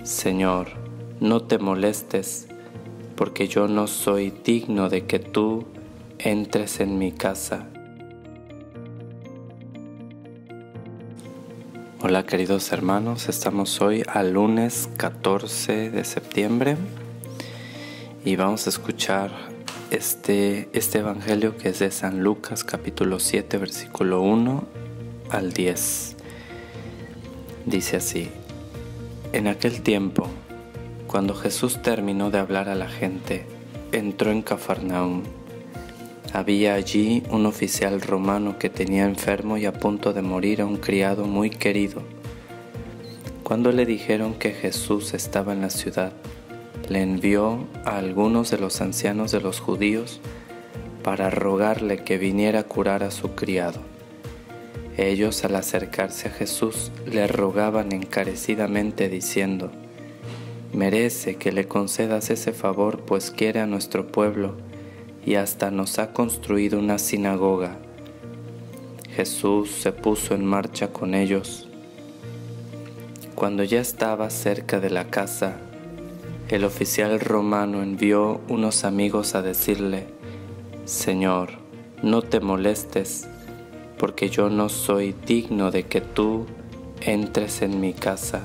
Señor, no te molestes, porque yo no soy digno de que tú entres en mi casa. Hola queridos hermanos, estamos hoy al lunes 14 de septiembre y vamos a escuchar este evangelio que es de San Lucas capítulo 7 versículo 1 al 10. Dice así: En aquel tiempo, cuando Jesús terminó de hablar a la gente, entró en Cafarnaúm. Había allí un oficial romano que tenía enfermo y a punto de morir a un criado muy querido. Cuando le dijeron que Jesús estaba en la ciudad, le envió a algunos de los ancianos de los judíos para rogarle que viniera a curar a su criado. Ellos, al acercarse a Jesús, le rogaban encarecidamente diciendo: «Merece que le concedas ese favor, pues quiere a nuestro pueblo y hasta nos ha construido una sinagoga». Jesús se puso en marcha con ellos. Cuando ya estaba cerca de la casa, el oficial romano envió unos amigos a decirle: «Señor, no te molestes, porque yo no soy digno de que tú entres en mi casa.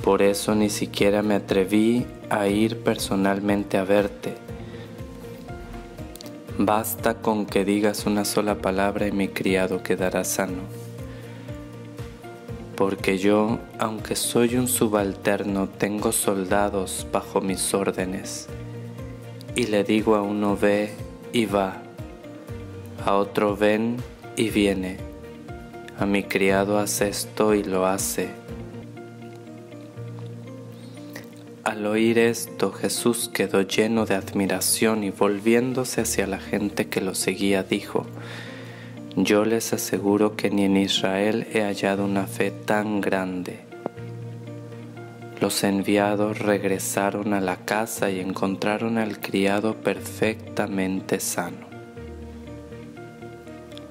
Por eso ni siquiera me atreví a ir personalmente a verte. Basta con que digas una sola palabra y mi criado quedará sano. Porque yo, aunque soy un subalterno, tengo soldados bajo mis órdenes. Y le digo a uno ve y va, a otro ven y viene, a mi criado haz esto y lo hace». Al oír esto, Jesús quedó lleno de admiración y volviéndose hacia la gente que lo seguía, dijo: «Yo les aseguro que ni en Israel he hallado una fe tan grande». Los enviados regresaron a la casa y encontraron al criado perfectamente sano.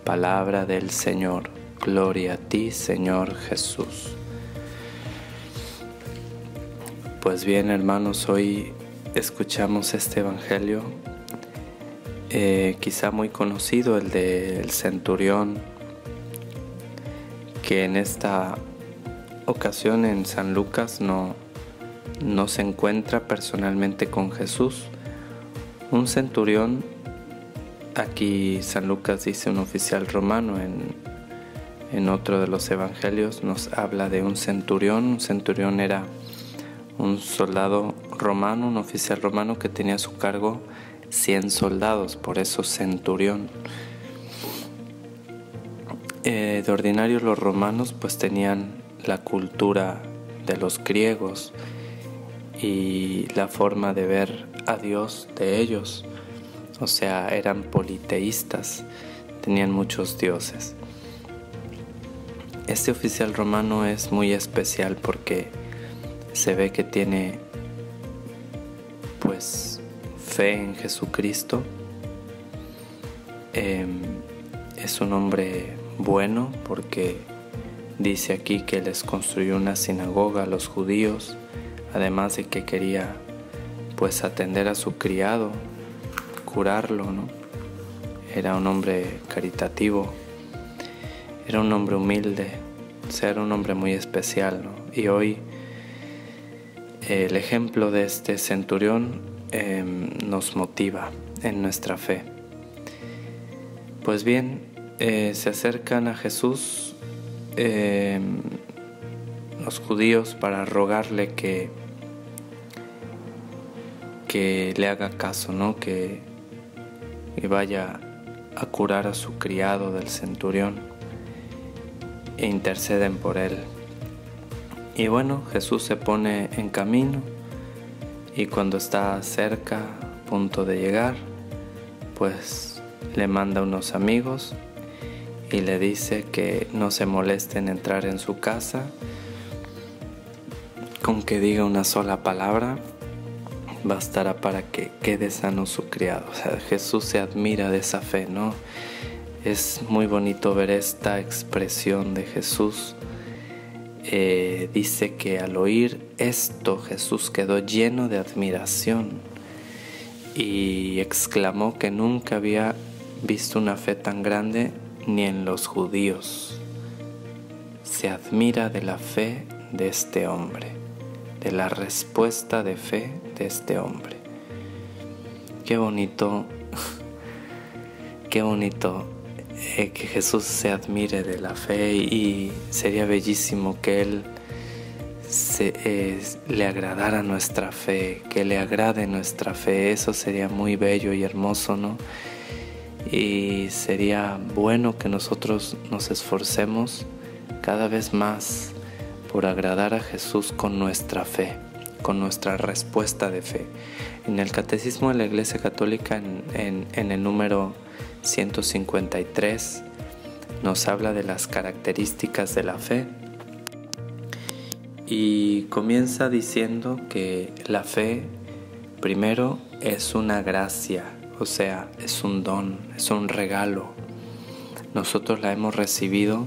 Palabra del Señor. Gloria a ti, Señor Jesús. Pues bien, hermanos, hoy escuchamos este evangelio, quizá muy conocido, el del centurión, que en esta ocasión en San Lucas no se encuentra personalmente con Jesús. Un centurión, aquí San Lucas dice un oficial romano, en otro de los evangelios nos habla de un centurión. Un centurión era un soldado romano, un oficial romano que tenía a su cargo 100 soldados, por eso centurión. De ordinario los romanos pues tenían la cultura de los griegos y la forma de ver a Dios de ellos, o sea, eran politeístas, tenían muchos dioses. Este oficial romano es muy especial porque se ve que tiene pues fe en Jesucristo. Es un hombre bueno porque dice aquí que les construyó una sinagoga a los judíos, además de que quería pues atender a su criado, curarlo, ¿no? Era un hombre caritativo, era un hombre humilde, o sea, era un hombre muy especial, ¿no? Y hoy el ejemplo de este centurión nos motiva en nuestra fe. Pues bien, se acercan a Jesús los judíos para rogarle que le haga caso, ¿no? Que vaya a curar a su criado del centurión e interceden por él. Y bueno, Jesús se pone en camino y cuando está cerca, a punto de llegar, pues le manda unos amigos y le dice que no se moleste en entrar en su casa, con que diga una sola palabra bastará para que quede sano su criado. O sea, Jesús se admira de esa fe, ¿no? Es muy bonito ver esta expresión de Jesús dice que al oír esto Jesús quedó lleno de admiración y exclamó que nunca había visto una fe tan grande ni en los judíos. Se admira de la fe de este hombre, de la respuesta de fe de este hombre. Qué bonito, qué bonito que Jesús se admire de la fe, y sería bellísimo que Él le agradara nuestra fe, que le agrade nuestra fe. Eso sería muy bello y hermoso, ¿no? Y sería bueno que nosotros nos esforcemos cada vez más por agradar a Jesús con nuestra fe, con nuestra respuesta de fe. En el Catecismo de la Iglesia Católica, en el número 153, nos habla de las características de la fe y comienza diciendo que la fe, primero, es una gracia, o sea, es un don, es un regalo. Nosotros la hemos recibido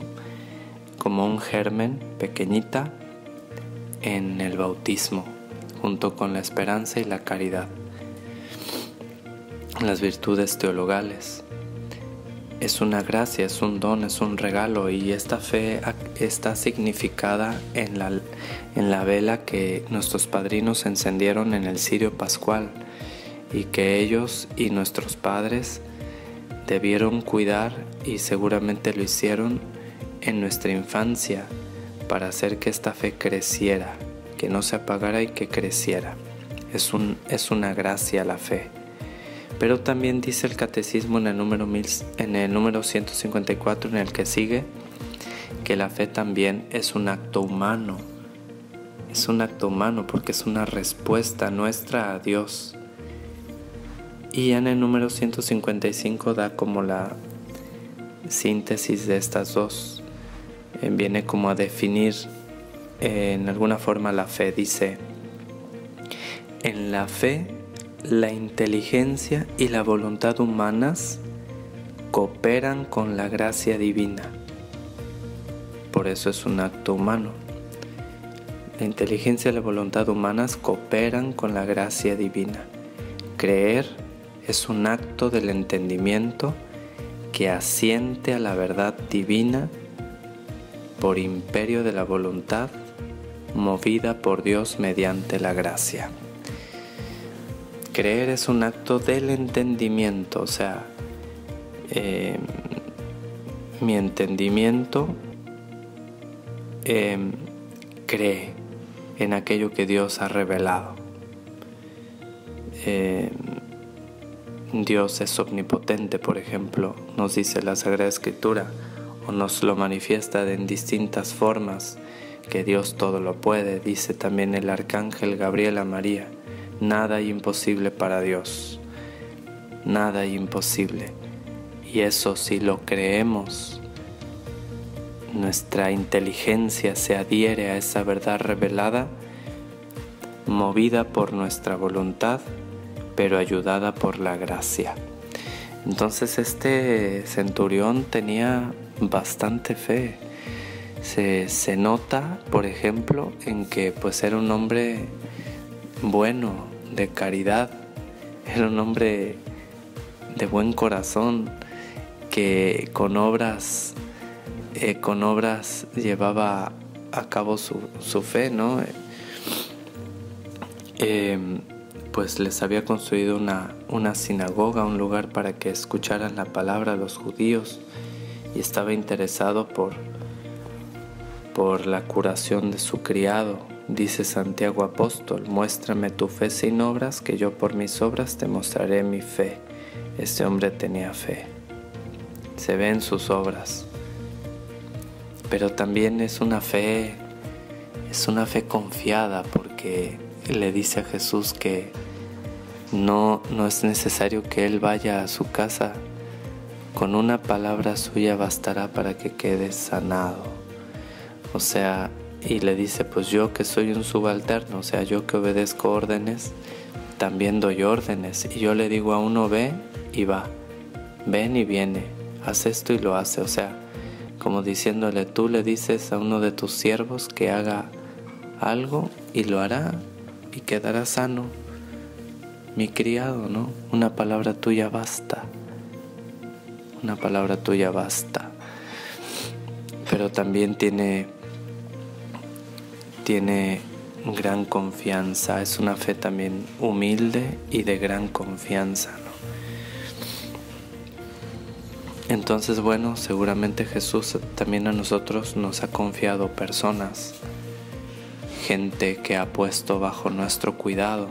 como un germen pequeñita en el bautismo, junto con la esperanza y la caridad, las virtudes teologales. Es una gracia, es un don, es un regalo, y esta fe está significada en la vela que nuestros padrinos encendieron en el cirio pascual, y que ellos y nuestros padres debieron cuidar, y seguramente lo hicieron en nuestra infancia, para hacer que esta fe creciera, que no se apagara y que creciera. Es una gracia la fe. Pero también dice el Catecismo en el número 154, en el que sigue, que la fe también es un acto humano. Es un acto humano porque es una respuesta nuestra a Dios. Y en el número 155 da como la síntesis de estas dos. Viene como a definir en alguna forma la fe. Dice: en la fe, la inteligencia y la voluntad humanas cooperan con la gracia divina. Por eso es un acto humano. La inteligencia y la voluntad humanas cooperan con la gracia divina. Creer es un acto del entendimiento que asiente a la verdad divina por imperio de la voluntad, movida por Dios mediante la gracia. Creer es un acto del entendimiento, o sea, mi entendimiento cree en aquello que Dios ha revelado. Dios es omnipotente, por ejemplo, nos dice la Sagrada Escritura, o nos lo manifiesta en distintas formas, que Dios todo lo puede. Dice también el arcángel Gabriel a María: nada hay imposible para Dios, nada hay imposible. Y eso, si lo creemos, nuestra inteligencia se adhiere a esa verdad revelada, movida por nuestra voluntad, pero ayudada por la gracia. Entonces este centurión tenía bastante fe. Se nota, por ejemplo, en que pues era un hombre bueno, de caridad, era un hombre de buen corazón, que con obras llevaba a cabo su fe, ¿no? Pues les había construido una sinagoga, un lugar para que escucharan la palabra a los judíos, y estaba interesado por la curación de su criado. Dice Santiago apóstol: muéstrame tu fe sin obras, que yo por mis obras te mostraré mi fe. Este hombre tenía fe, se ve en sus obras, pero también es una fe confiada, porque le dice a Jesús que no es necesario que él vaya a su casa, con una palabra suya bastará para que quede sanado. O sea, y le dice: pues yo que soy un subalterno, o sea, yo que obedezco órdenes, también doy órdenes, y yo le digo a uno: ve y va, ven y viene, haz esto y lo hace. O sea, como diciéndole, tú le dices a uno de tus siervos que haga algo y lo hará y quedará sano. Mi criado, ¿no? Una palabra tuya basta. Una palabra tuya basta. Pero también tiene gran confianza. Es una fe también humilde y de gran confianza, ¿no? Entonces, bueno, seguramente Jesús también a nosotros nos ha confiado personas, gente que ha puesto bajo nuestro cuidado,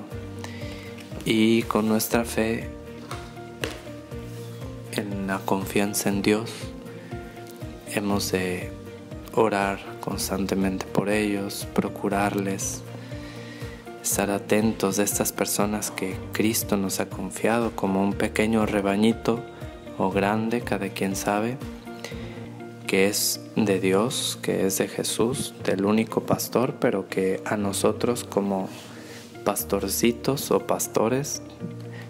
y con nuestra fe en la confianza en Dios hemos de orar constantemente por ellos, procurarles, estar atentos de estas personas que Cristo nos ha confiado como un pequeño rebañito o grande, cada quien sabe, que es de Dios, que es de Jesús, del único pastor, pero que a nosotros como pastorcitos o pastores,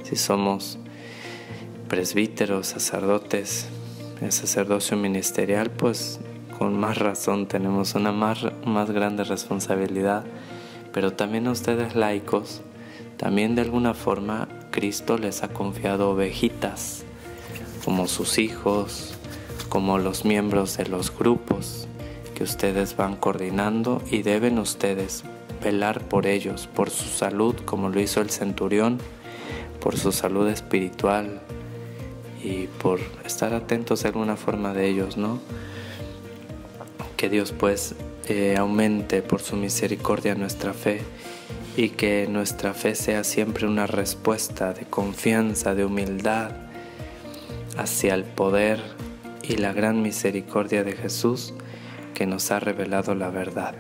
si somos presbíteros, sacerdotes, el sacerdocio ministerial, pues con más razón tenemos una más grande responsabilidad. Pero también a ustedes laicos, también de alguna forma Cristo les ha confiado ovejitas, como sus hijos, como los miembros de los grupos que ustedes van coordinando, y deben ustedes velar por ellos, por su salud, como lo hizo el centurión, por su salud espiritual y por estar atentos de alguna forma de ellos, ¿no? Que Dios pues aumente por su misericordia nuestra fe, y que nuestra fe sea siempre una respuesta de confianza, de humildad hacia el poder y la gran misericordia de Jesús, que nos ha revelado la verdad.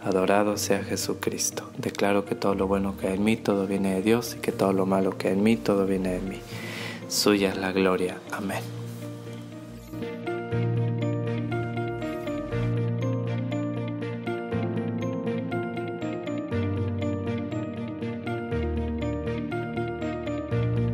Adorado sea Jesucristo. Declaro que todo lo bueno que hay en mí, todo viene de Dios, y que todo lo malo que hay en mí, todo viene de mí. Suya es la gloria. Amén.